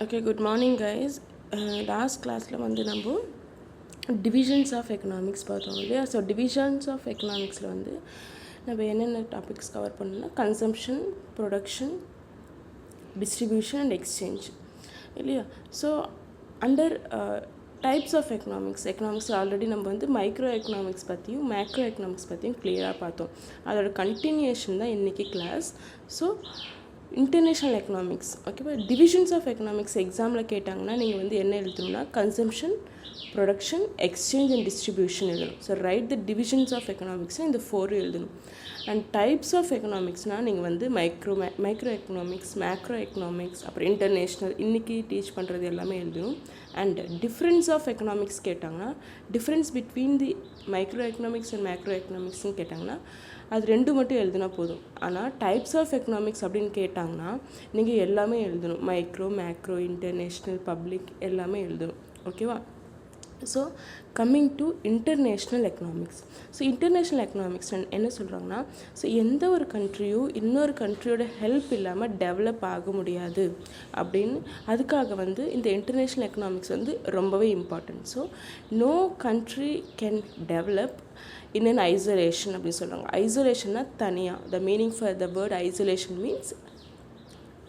Okay, good morning guys. Last classல வந்து நம்ம divisions of economics பார்த்தோம் இல்லையா. ஸோ divisions of economicsல வந்து நம்ம என்னென்ன டாபிக்ஸ் கவர் பண்ணோம்னா consumption, production, distribution and exchange இல்லையா. So under types of economics already நம்ம வந்து மைக்ரோ எக்கனாமிக்ஸ் பற்றியும் மேக்ரோ எக்கனாமிக்ஸ் பற்றியும் கிளியராக பார்த்தோம். அதோட கண்டினியூஷன் தான் இன்றைக்கி கிளாஸ். ஸோ இன்டர்நேஷ்னல் எக்கனாமிக்ஸ் ஓகேவா. டிவிஷன்ஸ் ஆஃப் எக்கனாமிக்ஸ் எக்ஸாமில் கேட்டாங்கன்னா நீங்கள் வந்து என்ன எழுதணும்னா consumption, production, exchange and distribution எழுதணும். So right the divisions of எக்கனாமிக்ஸ்னால் இந்த 4 எழுதணும். அண்ட் டைப்ஸ் ஆஃப் எக்கனாமிக்ஸ்னால் நீங்கள் வந்து மைக்ரோ எக்கனாமிக்ஸ், மேக்ரோ எக்கனாமிக்ஸ், அப்புறம் இன்டர்நேஷ்னல் இன்றைக்கி டீச் பண்ணுறது எல்லாமே எழுதணும். அண்ட் டிஃப்ரென்ஸ் ஆஃப் எக்கனாமிக்ஸ் கேட்டாங்கன்னா difference between the micro economics and macro எக்கனாமிக்ஸ்னு கேட்டாங்கன்னா அது 2 மட்டும் எழுதுனா போதும். ஆனால் டைப்ஸ் ஆஃப் எக்கனாமிக்ஸ் அப்படின்னு கேட்டாங்கன்னா நீங்கள் எல்லாமே எழுதணும். மைக்ரோ, மேக்ரோ, இன்டர்நேஷ்னல், பப்ளிக் எல்லாமே எழுதணும். ஓகேவா. So coming to international economics. So international economics என்ன சொல்கிறாங்கன்னா, ஸோ எந்த ஒரு கண்ட்ரியும் இன்னொரு கண்ட்ரியோட ஹெல்ப் இல்லாமல் டெவலப் ஆக முடியாது அப்படின்னு அதுக்காக வந்து இந்த இன்டர்நேஷ்னல் எக்கனாமிக்ஸ் வந்து ரொம்பவே important. So no country can develop in an isolation அப்படின்னு சொல்கிறாங்க. ஐசோலேஷன்னா தனியாக. The meaning for the word isolation means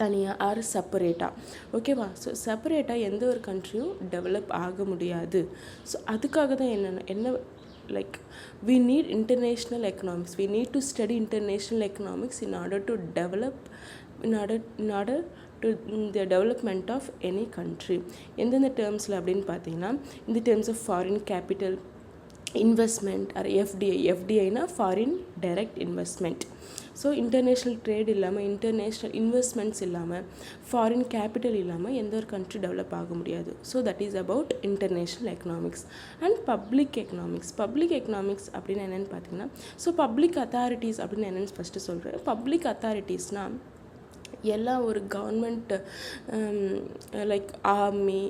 தனியாக ஆர் செப்பரேட்டாக. ஓகேவா. ஸோ செப்பரேட்டாக எந்த ஒரு கண்ட்ரியும் டெவலப் ஆக முடியாது. ஸோ அதுக்காக தான் என்ன like we need international economics. We need to study international economics in order to develop, in order to the development of any country. எந்தெந்த டேர்ம்ஸில் அப்படின்னு பார்த்தீங்கன்னா இந்த terms of foreign capital investment or எஃப்டிஐனா foreign direct investment. So international trade இல்லாமல், international investments இல்லாமல், foreign capital இல்லாமல் எந்த ஒரு கண்ட்ரி டெவலப் ஆக முடியாது. So that is about international economics. And public economics அப்படின்னு என்னென்னு பார்த்தீங்கன்னா, ஸோ பப்ளிக் அத்தாரிட்டிஸ் அப்படின்னு என்னென்னு ஃபஸ்ட்டு சொல்கிறேன். பப்ளிக் அத்தாரிட்டிஸ்னால் எல்லா ஒரு government like army,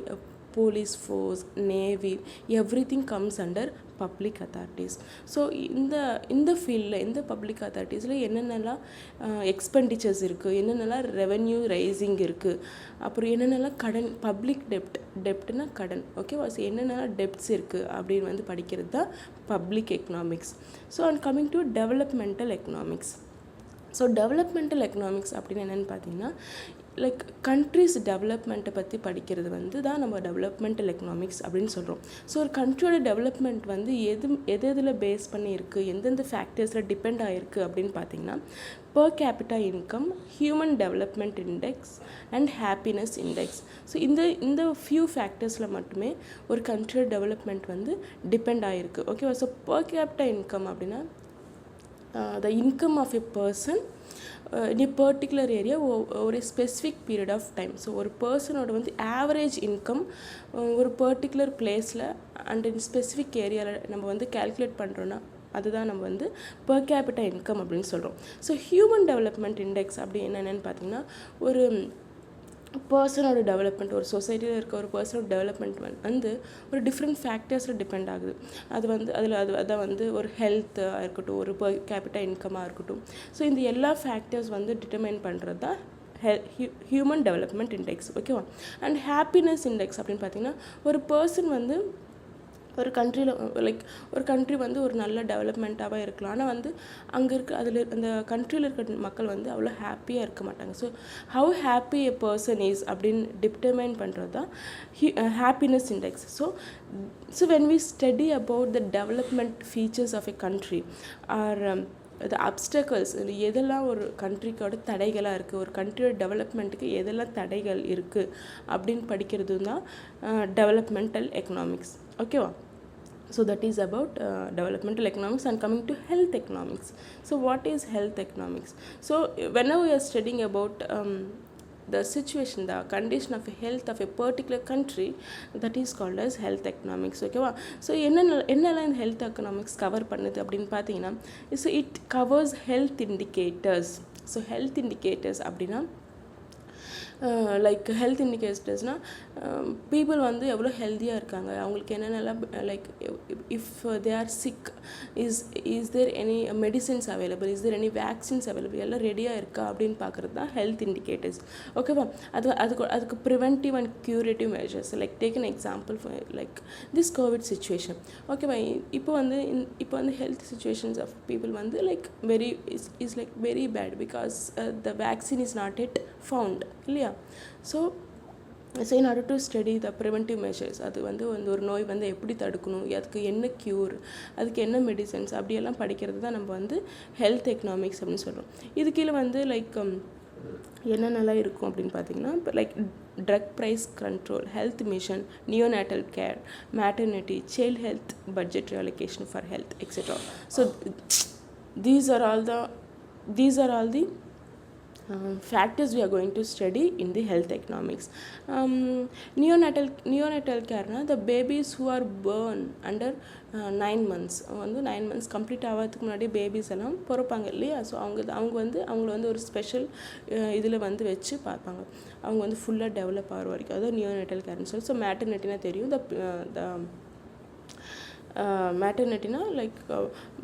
police force, navy, everything comes under public authorities. So இந்த ஃபீல்டில் இந்த பப்ளிக் அத்தாரிட்டிஸில் என்னென்னலாம் எக்ஸ்பெண்டிச்சர்ஸ் இருக்குது, என்னென்னலாம் ரெவென்யூ ரைசிங் இருக்குது, அப்புறம் என்னென்னலாம் கடன், பப்ளிக் டெப்ட்னா கடன். ஓகேவா. ஸோ என்னென்னலாம் டெப்ட்ஸ் இருக்குது அப்படின்னு வந்து படிக்கிறது தான் public economics. So and coming to developmental economics. So developmental economics அப்படின்னு என்னென்னு பார்த்தீங்கன்னா லைக் கண்ட்ரிஸ் டெவலப்மெண்ட்டை பற்றி படிக்கிறது வந்து தான் நம்ம டெவலப்மெண்டல் எக்கனாமிக்ஸ் அப்படின்னு சொல்கிறோம். ஸோ ஒரு கண்ட்ரியோட டெவலப்மெண்ட் வந்து எதில் பேஸ் பண்ணி இருக்குது, எந்தெந்த ஃபேக்டர்ஸில் டிபெண்ட் ஆகிருக்கு அப்படின்னு பார்த்தீங்கன்னா per capita income, human development index and happiness index. So இந்த ஃபியூ ஃபேக்டர்ஸில் மட்டுமே ஒரு கண்ட்ரியோட டெவலப்மெண்ட் வந்து டிபெண்ட் ஆகிருக்கு. ஓகேவா. ஸோ per capita income அப்படின்னா the income of a person in a particular area ஒரு specific period of time. So ஒரு பர்சனோட வந்து ஆவரேஜ் இன்கம் ஒரு பர்டிகுலர் பிளேஸில் அண்ட் இன் ஸ்பெசிஃபிக் ஏரியாவில் நம்ம வந்து கால்குலேட் பண்ணுறோன்னா அதுதான் நம்ம வந்து per capita income அப்படின்னு சொல்கிறோம். ஸோ ஹியூமன் டெவலப்மெண்ட் இண்டெக்ஸ் அப்படி என்னென்னு பார்த்தீங்கன்னா ஒரு பர்சனோட டெவலப்மெண்ட், ஒரு சொசைட்டியில் இருக்க ஒரு பர்சனோட டெவலப்மெண்ட் வந்து ஒரு டிஃப்ரெண்ட் ஃபேக்டர்ஸில் டிபெண்ட் ஆகுது. அது வந்து அதான் வந்து ஒரு ஹெல்த்தாக இருக்கட்டும், ஒரு per capita இன்கமாக இருக்கட்டும். ஸோ இந்த எல்லா ஃபேக்டர்ஸ் வந்து டிட்டர்மைன் பண்ணுறது தான் ஹியூமன் டெவலப்மெண்ட் இண்டெக்ஸ். ஓகேவா. அண்ட் ஹாப்பினஸ் இண்டெக்ஸ் அப்படின்னு பார்த்தீங்கன்னா ஒரு பர்சன் வந்து ஒரு கண்ட்ரியில் லைக் ஒரு கண்ட்ரி வந்து ஒரு நல்ல டெவலப்மெண்ட்டாகவே இருக்கலாம், ஆனால் வந்து அங்கே இருக்க அந்த கண்ட்ரியில் இருக்க மக்கள் வந்து அவ்வளோ ஹாப்பியாக இருக்க மாட்டாங்க. So how happy a person is அப்படின்னு டிட்டர்மைன் பண்ணுறது தான் happiness index. So when we study about the development features of a country or the obstacles, எதெல்லாம் ஒரு கண்ட்ரிக்கோட தடைகளாக இருக்குது, ஒரு கண்ட்ரியோட டெவலப்மெண்ட்டுக்கு எதெல்லாம் தடைகள் இருக்குது அப்படின்னு படிக்கிறது தான் டெவலப்மெண்டல் எக்கனாமிக்ஸ். ஓகேவா. So that is about developmental economics. And coming to health economics. So what is health economics? So whenever we are studying about the situation, the condition of health of a particular country, that is called as health economics. ஓகேவா. So என்னெல்லாம் இந்த health economics cover பண்ணுது அப்படின்னு பார்த்தீங்கன்னா so it covers health indicators. So health indicators அப்படின்னா like health இண்டிகேட்டர்ஸ்னால் people வந்து எவ்வளோ ஹெல்த்தியாக இருக்காங்க, அவங்களுக்கு என்னென்னலாம் like if they are sick, is there any medicines available, is there any vaccines available, எல்லாம் ரெடியாக இருக்கா அப்படின்னு பார்க்குறது தான் ஹெல்த் இண்டிகேட்டர்ஸ். ஓகேவா? அதுக்கு preventive and curative measures. Like take an example like this covid situation. ஓகேவா? இப்போ வந்து ஹெல்த் சுச்சுவேஷன்ஸ் ஆஃப் பீப்புள் வந்து like is like very bad because the vaccine is not yet found இல்லையா? So in order to study the preventive measures, அது வந்து ஒரு நோய் வந்து எப்படி தடுக்கணும், அதுக்கு என்ன க்யூர், அதுக்கு என்ன மெடிசன்ஸ், அப்படியெல்லாம் படிக்கிறது தான் நம்ம வந்து ஹெல்த் எக்கனாமிக்ஸ் அப்படின்னு சொல்கிறோம். இது கீழே வந்து லைக் என்னென்னலாம் இருக்கும் அப்படின்னு பார்த்தீங்கன்னா, like drug price control, health mission, neonatal care, maternity, child health, budgetary allocation for health etcetera. So these are all the factors we are going to study in the health economics. Neonatal care na the babies who are born under 9 months வந்து 9 months complete ஆகிறதுக்கு முன்னாடி babies எல்லாம் பிறப்பாங்க இல்லையா? So அவங்கள வந்து ஒரு special இதில் வந்து வச்சு பார்ப்பாங்க. அவங்க வந்து ஃபுல்லாக டெவலப் ஆகிற வரைக்கும், அதாவது நியோநாட்டல் கேர்னு சொல்லி. ஸோ மேட்டர்னிட்டினா தெரியும், த maternity like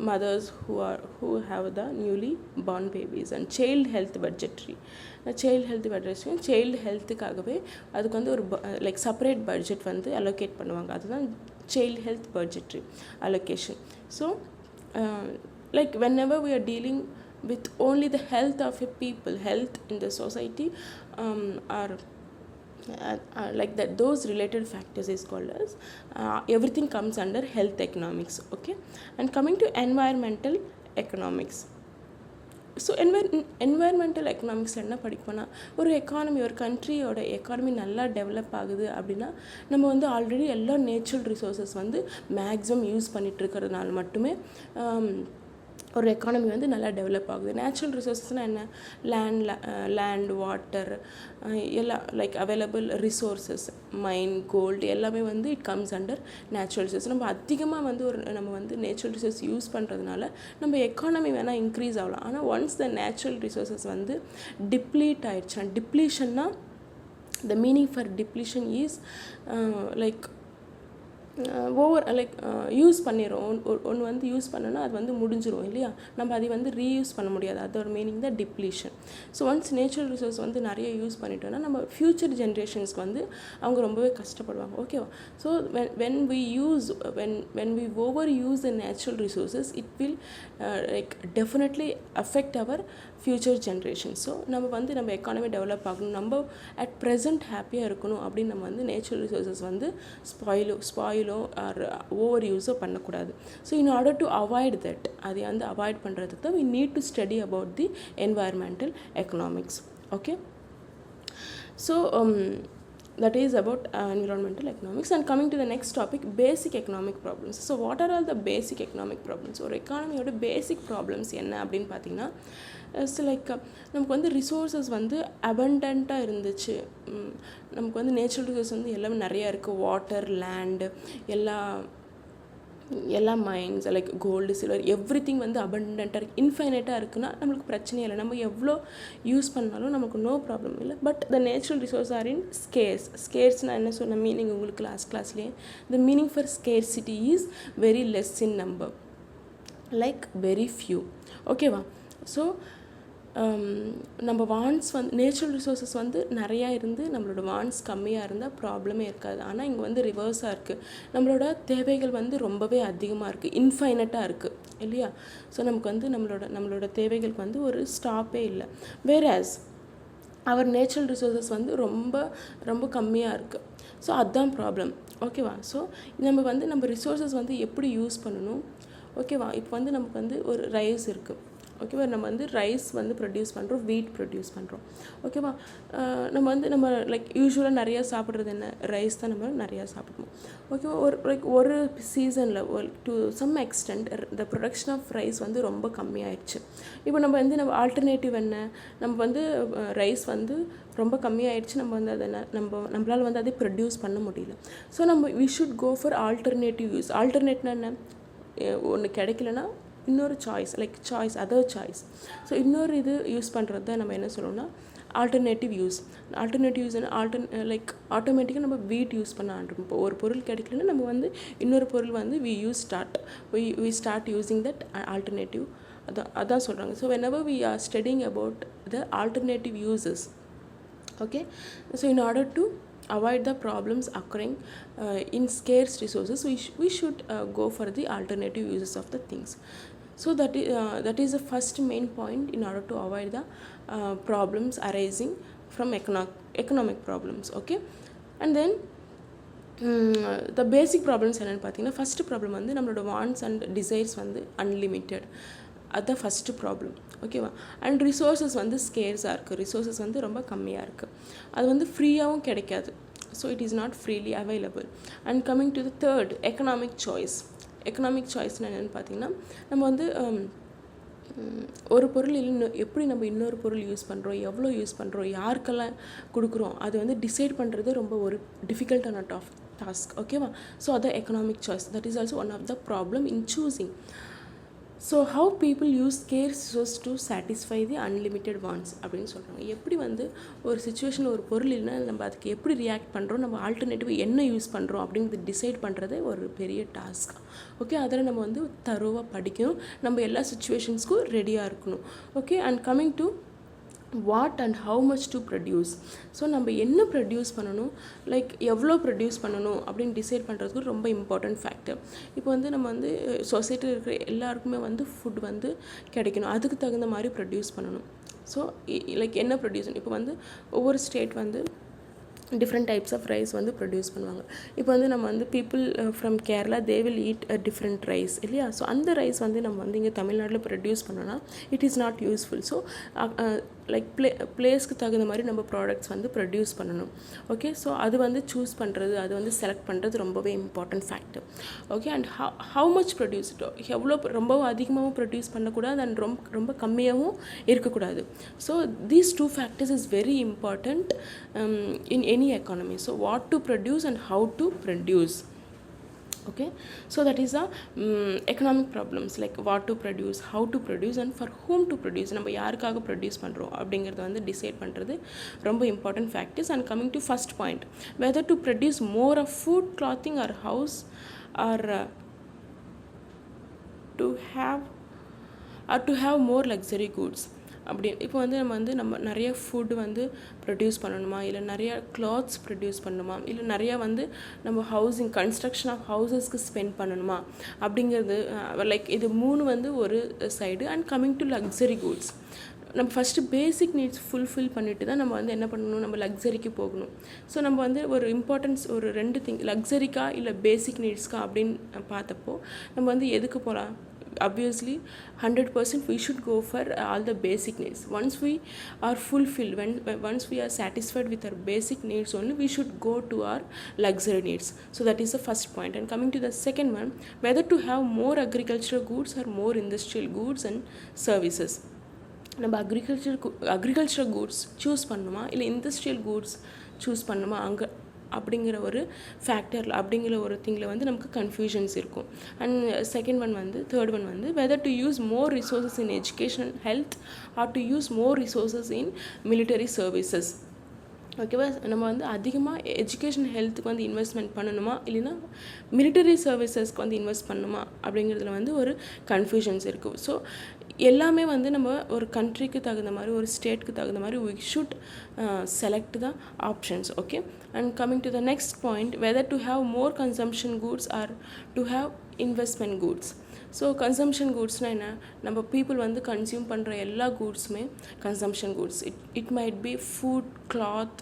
mothers who have the newly born babies. And child health budgetary, child healthக்காகவே அதுக்கு வந்து ஒரு லைக் செப்பரேட் பட்ஜெட் வந்து அலோகேட் பண்ணுவாங்க. அதுதான் child health budgetary allocation. So like whenever we are dealing with only the health of a people, health in the society, or like that, those related factors is called as everything comes under health economics. Okay, and coming to environmental economics. So environmental எக்கனாமிக்ஸில் என்ன படிப்போன்னா, ஒரு economy, ஒரு கண்ட்ரியோட economy நல்லா develop ஆகுது அப்படின்னா நம்ம வந்து ஆல்ரெடி எல்லா நேச்சுரல் ரிசோர்ஸஸ் வந்து மேக்ஸிமம் யூஸ் பண்ணிகிட்ருக்கிறதுனால மட்டுமே ஒரு எக்கானமி வந்து நல்லா டெவலப் ஆகுது. நேச்சுரல் ரிசோர்ஸஸ்னால் என்ன? லேண்ட், வாட்டர், எல்லாம் லைக் அவைலபிள் ரிசோர்ஸஸ், மைன், கோல்டு, எல்லாமே வந்து it comes under natural resource. நம்ம அதிகமாக வந்து நம்ம வந்து நேச்சுரல் ரிசோர்ஸ் யூஸ் பண்ணுறதுனால நம்ம எக்கானமி வேணால் இன்க்ரீஸ் ஆகலாம். ஆனால் ஒன்ஸ் த நேச்சுரல் ரிசோர்ஸஸ் வந்து டிப்ளீட் ஆகிடுச்சுன்னா, டிப்ளீஷன்னா the meaning for depletion is like over like use பண்ணிடும். ஒன்று வந்து யூஸ் பண்ணோன்னா அது வந்து முடிஞ்சிடும் இல்லையா? நம்ம அதை வந்து ரீயூஸ் பண்ண முடியாது. அதோட மீனிங் தான் depletion. So once natural resource வந்து நிறைய யூஸ் பண்ணிட்டோன்னா நம்ம ஃப்யூச்சர் ஜென்ரேஷன்ஸ்க்கு வந்து அவங்க ரொம்பவே கஷ்டப்படுவாங்க. ஓகேவா? So when we overuse the natural resources, it will like definitely affect our future generations. So நம்ம எக்கானமி டெவலப் ஆகணும், நம்ம அட் ப்ரெசென்ட் ஹாப்பியாக இருக்கணும் அப்படின்னு நம்ம வந்து நேச்சுரல் ரிசோர்ஸஸ் வந்து ஸ்பாயிலோ ஆர் ஓவர் யூஸோ பண்ணக்கூடாது. So in order to avoid that, அதை வந்து அவாய்ட் பண்ணுறதுக்கு தான் we need to study about the environmental economics. Okay, so that is about environmental economics. And coming to the next topic, basic economic problems. So what are all the basic economic problems? ஒரு எக்கானமியோட பேசிக் problems என்ன அப்படின்னு பார்த்தீங்கன்னா, so like நமக்கு வந்து resources வந்து அபண்டண்ட்டாக இருந்துச்சு. நமக்கு வந்து நேச்சுரல் ரிசோர்ஸ் வந்து எல்லாமே நிறையா இருக்குது. வாட்டர், லேண்டு, எல்லா mines like gold, silver, everything வந்து அபண்டண்ட்டாக இருக்குது, இன்ஃபைனைட்டாக இருக்குன்னா நம்மளுக்கு பிரச்சனையே இல்லை. நம்ம எவ்வளோ யூஸ் பண்ணாலும் நமக்கு நோ ப்ராப்ளம் இல்லை. But the natural resource are in ஸ்கேர்ஸ்னால் என்ன சொன்ன மீனிங் உங்களுக்கு கிளாஸ்லேயே, the meaning for scarcity is very less in number, like very few. ஓகேவா? ஸோ நம்ம வான்ஸ் வந்து நேச்சுரல் ரிசோர்ஸஸ் வந்து நிறையா இருந்து நம்மளோட வான்ஸ் கம்மியாக இருந்தால் ப்ராப்ளமே இருக்காது. ஆனால் இங்கே வந்து ரிவர்ஸாக இருக்குது. நம்மளோட தேவைகள் வந்து ரொம்பவே அதிகமாக இருக்குது, இன்ஃபைனட்டாக இருக்குது இல்லையா? ஸோ நமக்கு வந்து நம்மளோட தேவைகளுக்கு வந்து ஒரு ஸ்டாப்பே இல்லை. வேர்ஆஸ் அவர் நேச்சுரல் ரிசோர்ஸஸ் வந்து ரொம்ப ரொம்ப கம்மியாக இருக்குது. ஸோ அதுதான் ப்ராப்ளம். ஓகேவா? ஸோ நம்ம ரிசோர்ஸஸ் வந்து எப்படி யூஸ் பண்ணணும்? ஓகேவா? இப்போ வந்து நமக்கு வந்து ஒரு ரைஸ் இருக்குது. ஓகேவா? நம்ம வந்து ரைஸ் வந்து ப்ரொடியூஸ் பண்ணுறோம், வீட் ப்ரொடியூஸ் பண்ணுறோம். ஓகேவா? நம்ம லைக் யூஸ்வலாக நிறையா சாப்பிட்றது என்ன? ரைஸ் தான் நம்ம நிறையா சாப்பிடுவோம். ஓகேவா? ஒரு சீசனில் to some extent the production of rice வந்து ரொம்ப கம்மியாயிடுச்சு. இப்போ நம்ம ஆல்டர்னேட்டிவ் என்ன? நம்ம வந்து ரைஸ் வந்து ரொம்ப கம்மியாயிடுச்சு, நம்ம வந்து அதை நம்மளால் வந்து அதை ப்ரொடியூஸ் பண்ண முடியல. So we should go for alternative use. ஆல்டர்னேட்னா என்ன? ஒன்று கிடைக்கலனா இன்னொரு choice, like other choice. So இன்னொரு இது யூஸ் பண்ணுறது தான் நம்ம என்ன சொல்லணும்னா ஆல்டர்னேட்டிவ் யூஸ் லைக் ஆட்டோமேட்டிக்காக நம்ம வீட் யூஸ் பண்ண ஆரம்பிப்போம். இப்போ ஒரு பொருள் கிடைக்கலன்னா நம்ம வந்து இன்னொரு பொருள் வந்து we start using that alternative. அதான் சொல்கிறாங்க. So whenever we are studying about the alternative uses, okay, so in order to avoid the problems occurring in scarce resources, we should go for the alternative uses of the things. So that is the first main point in order to avoid the problems arising from economic problems, okay. And then the basic problems என்னென்னு பார்த்தீங்கன்னா, first problem வந்து நம்மளோட wants and desires வந்து unlimited. அதுதான் first problem, ஓகேவா. And resources வந்து ஸ்கேர்ஸாக இருக்குது. Resources வந்து ரொம்ப கம்மியாக இருக்குது. அது வந்து ஃப்ரீயாகவும் கிடைக்காது. So it is not freely available. And coming to the third, economic choice என்னென்னு பார்த்தீங்கன்னா, நம்ம வந்து ஒரு பொருள் எப்படி நம்ம இன்னொரு பொருள் யூஸ் பண்ணுறோம், எவ்வளோ யூஸ் பண்ணுறோம், யாருக்கெல்லாம் கொடுக்குறோம், அது வந்து டிசைட் பண்ணுறது ரொம்ப ஒரு டிஃபிகல்ட்டான டாஸ்க், ஓகேவா. ஸோ அதான் economic choice. That is also one of the problem in choosing. So how people use scarce resource to satisfy the unlimited wants அப்படின்னு சொல்கிறாங்க. எப்படி வந்து ஒரு சுச்சுவேஷனில் ஒரு பொருள் இல்லைன்னா நம்ம அதுக்கு எப்படி ரியாக்ட் பண்ணுறோம், நம்ம ஆல்டர்னேட்டிவ் என்ன யூஸ் பண்ணுறோம் அப்படிங்கிறது டிசைட் பண்ணுறதே ஒரு பெரிய டாஸ்க், ஓகே. அதில் நம்ம வந்து தரோவாக படிக்கணும், நம்ம எல்லா சுச்சுவேஷன்ஸ்க்கும் ரெடியாக இருக்கணும், okay. And coming to what and how much to produce. So நம்ம என்ன ப்ரொடியூஸ் பண்ணணும், லைக் எவ்வளோ ப்ரொடியூஸ் பண்ணணும் அப்படின்னு டிசைட் பண்ணுறதுக்கு ரொம்ப இம்பார்ட்டன்ட் ஃபேக்டர். இப்போ வந்து நம்ம வந்து சொசைட்டியில் இருக்கிற எல்லாருக்குமே வந்து ஃபுட் வந்து கிடைக்கணும், அதுக்கு தகுந்த மாதிரி ப்ரொடியூஸ் பண்ணணும். ஸோ லைக் என்ன ப்ரொடியூஸ், இப்போ வந்து ஒவ்வொரு ஸ்டேட் வந்து டிஃப்ரெண்ட் டைப்ஸ் ஆஃப் ரைஸ் வந்து ப்ரொடியூஸ் பண்ணுவாங்க. இப்போ வந்து நம்ம வந்து people from Kerala they will eat a different rice இல்லையா. ஸோ அந்த ரைஸ் வந்து நம்ம வந்து இங்கே தமிழ்நாட்டில் ப்ரொடியூஸ் பண்ணோன்னா it is not useful. So like பிளேஸ்க்கு தகுந்த மாதிரி நம்ம ப்ராடக்ட்ஸ் வந்து ப்ரொடியூஸ் பண்ணணும், ஓகே. ஸோ அது வந்து சூஸ் பண்ணுறது, அது வந்து செலக்ட் பண்ணுறது ரொம்பவே important factor, okay. And how much produce, எவ்வளோ ரொம்பவும் அதிகமாகவும் ப்ரொடியூஸ் பண்ணக்கூடாது அண்ட் ரொம்ப கம்மியாகவும் இருக்கக்கூடாது. So these two factors is very important in any economy. So what to produce and how to produce, okay. So that is the economic problems, like what to produce, how to produce and for whom to produce. நம்ம யாருக்காக produce பண்ணுறோம் அப்படிங்கிறத வந்து decide பண்ணுறது ரொம்ப important factors. And coming to first point, whether to produce more of food, clothing or house or to have more luxury goods அப்படி. இப்போ வந்து நம்ம நிறைய ஃபுட் வந்து ப்ரொடியூஸ் பண்ணணுமா, இல்லை நிறைய கிளாத்ஸ் ப்ரொடியூஸ் பண்ணணுமா, இல்லை நிறையா வந்து நம்ம ஹவுசிங் கன்ஸ்ட்ரக்ஷன் ஆஃப் ஹவுசஸ்க்கு ஸ்பெண்ட் பண்ணணுமா அப்படிங்கிறது, லைக் இது மூணு வந்து ஒரு side. And coming to luxury goods, நம்ம ஃபஸ்ட்டு பேசிக் நீட்ஸ் ஃபுல்ஃபில் பண்ணிவிட்டு தான் நம்ம வந்து என்ன பண்ணணும், நம்ம லக்ஸரிக்கு போகணும். ஸோ நம்ம வந்து ஒரு இம்பார்ட்டன்ஸ் ஒரு ரெண்டு லக்ஸரிக்கா இல்லை பேசிக் நீட்ஸ்க்கா அப்படின்னு பார்த்தப்போ நம்ம வந்து எதுக்கு போகலாம். Obviously 100% we should go for all the basic needs. Once we are fulfilled, once we are satisfied with our basic needs only, we should go to our luxury needs. So that is the first point. And coming to the second one, whether to have more agricultural goods or more industrial goods and services. நம்ம agriculture goods choose பண்ணணுமா இல்லை industrial goods choose பண்ணணுமா அங்கே அப்படிங்கிற ஒரு ஃபேக்டரில் அப்படிங்கிற ஒரு திங்கில் வந்து நமக்கு கன்ஃபியூஷன்ஸ் இருக்கும். அண்ட் தேர்ட் ஒன் வந்து whether to use more resources in education and health or to use more resources in military services, ஓகேவா. நம்ம வந்து அதிகமாக எஜுகேஷன் ஹெல்த்துக்கு வந்து இன்வெஸ்ட்மெண்ட் பண்ணணுமா இல்லைன்னா மிலிட்டரி சர்வீசஸ்க்கு வந்து இன்வெஸ்ட் பண்ணணுமா அப்படிங்கிறதுல வந்து ஒரு கன்ஃபியூஷன்ஸ் இருக்குது. ஸோ எல்லாமே வந்து நம்ம ஒரு கண்ட்ரிக்கு தகுந்த மாதிரி ஒரு ஸ்டேட்டுக்கு தகுந்த மாதிரி we should select the options, okay. And coming to the next point, whether to have more consumption goods or to have investment goods. So consumption கூட்ஸ்னால் என்ன, நம்ம பீப்புள் வந்து கன்சியூம் பண்ணுற எல்லா கூட்ஸுமே consumption goods. It might be food, cloth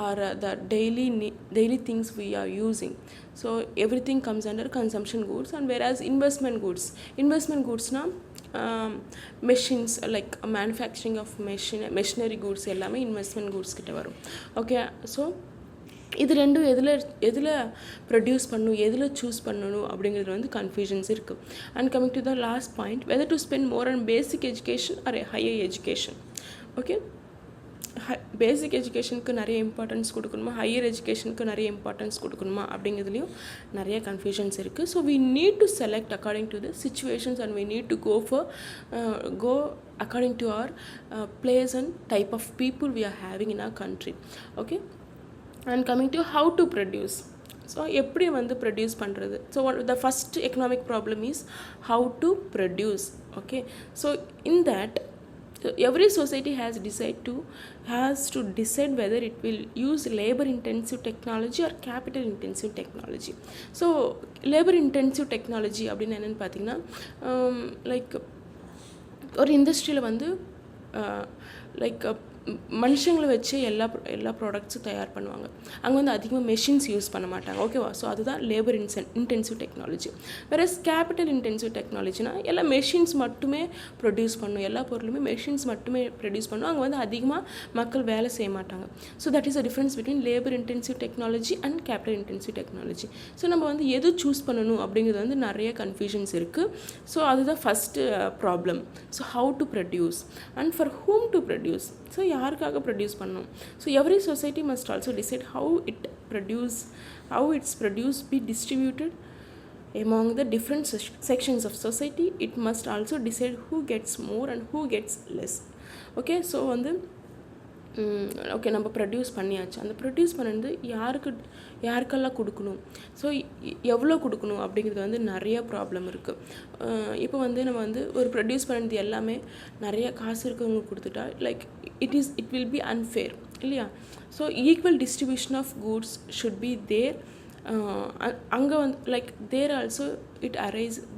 or the daily things we are using. So every thing comes under consumption goods. And whereas investment கூட்ஸ்னால் machines like manufacturing of machinery goods எல்லாமே investment goods கிட்ட வரும், okay. So இது ரெண்டும் எதில் produce பண்ணணும், எதில் choose பண்ணணும் அப்படிங்கிறது வந்து கன்ஃபியூஷன்ஸ் இருக்குது. And coming to the last point, whether to spend more on basic education or higher education, okay. Basic எஜுகேஷனுக்கு நிறைய இம்பார்ட்டன்ஸ் கொடுக்கணுமா, ஹையர் எஜுகேஷனுக்கு நிறைய இம்பார்ட்டன்ஸ் கொடுக்கணுமா அப்படிங்கிறதுலையும் நிறைய கன்ஃபியூஷன்ஸ் இருக்குது. So we need to select according to the situations and we need to go according to our place and type of people we are having in our country. Okay, and coming to how to produce. So எப்படி வந்து produce பண்ணுறது. So the first economic problem is how to produce. Okay, so in that every society has to decide whether it will use labor intensive technology or capital intensive technology. So labor intensive technology அப்படினு என்னன்னு பார்த்தீங்கன்னா like ஒரு இண்டஸ்ட்ரியில் வந்து like மனுஷங்களை வச்சு எல்லா ப்ராடக்ட்ஸும் தயார் பண்ணுவாங்க. அங்கே வந்து அதிகமாக மெஷின்ஸ் யூஸ் பண்ண மாட்டாங்க. ஓகேவா? ஸோ அதுதான் labour intensive technology. Whereas capital intensive டெக்னாலஜினா எல்லா மெஷின்ஸ் மட்டுமே ப்ரொடியூஸ் பண்ணும், எல்லா பொருளுமே மெஷின்ஸ் மட்டுமே ப்ரொடியூஸ் பண்ணும். அங்கே வந்து அதிகமாக மக்கள் வேலை செய்ய மாட்டாங்க. So that is a difference between labour intensive technology and capital intensive technology. So நம்ம வந்து எது சூஸ் பண்ணணும் அப்படிங்கிறது வந்து நிறைய கன்ஃபியூஷன்ஸ் இருக்குது. ஸோ அதுதான் first problem. So how to produce and for whom to produce. So யாருக்காக ப்ரொடியூஸ் பண்ணணும். So every society must also decide how it's produce B distributed among the different sections of society. It must also decide who gets more and who gets less. Okay, so வந்து okay நம்ம produce பண்ணியாச்சு. அந்த produce பண்ணது யாருக்கெல்லாம் கொடுக்கணும், so எவ்வளோ கொடுக்கணும் அப்படிங்கிறது வந்து நிறைய ப்ராப்ளம் இருக்குது. இப்போ வந்து நம்ம வந்து ஒரு ப்ரொடியூஸ் பண்ணது எல்லாமே நிறைய காசு இருக்கவங்க கொடுத்துட்டா like it will be unfair இல்லையா? So equal distribution of goods should be there. அங்கே வந்து like there also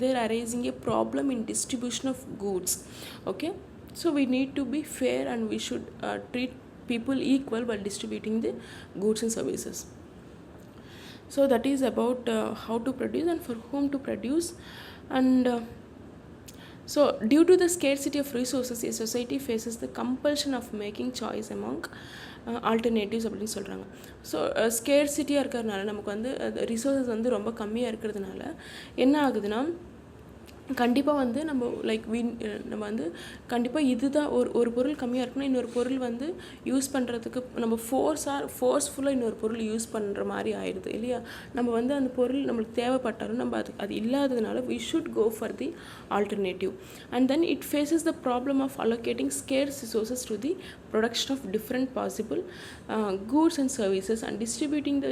there arising a problem in distribution of goods. Okay, so we need to be fair and we should treat people equal while distributing the goods and services. So that is about how to produce and for whom to produce. And so due to the scarcity of resources, a society faces the compulsion of making choice among alternatives அப்படின்னு சொல்கிறாங்க. So ஸ்கேர்சிட்டியாக இருக்கிறதுனால நமக்கு வந்து resources வந்து ரொம்ப கம்மியாக இருக்கிறதுனால என்ன ஆகுதுன்னா கண்டிப்பாக வந்து நம்ம நம்ம வந்து கண்டிப்பாக இதுதான் ஒரு பொருள் கம்மியாக இருக்குன்னா இன்னொரு பொருள் வந்து யூஸ் பண்ணுறதுக்கு நம்ம ஃபோர்ஸ்ஃபுல்லாக இன்னொரு பொருள் யூஸ் பண்ணுற மாதிரி ஆயிடுது இல்லையா? நம்ம வந்து அந்த பொருள் நம்மளுக்கு தேவைப்பட்டாலும் நம்ம அது இல்லாததுனால we should go for the alternative. And then it faces the problem of allocating scarce resources to the production of different possible goods and services and distributing the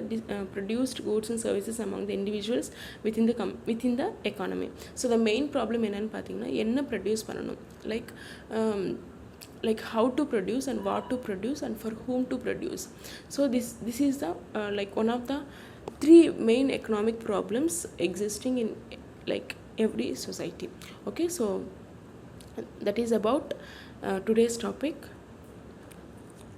produced goods and services among the individuals within the economy. So the main problem என்னன்னு பார்த்தீங்கன்னா என்ன produce பண்ணணும், like how to produce and what to produce and for whom to produce. So this is the like one of the 3 main economic problems existing in like every society. Okay, so that is about today's topic.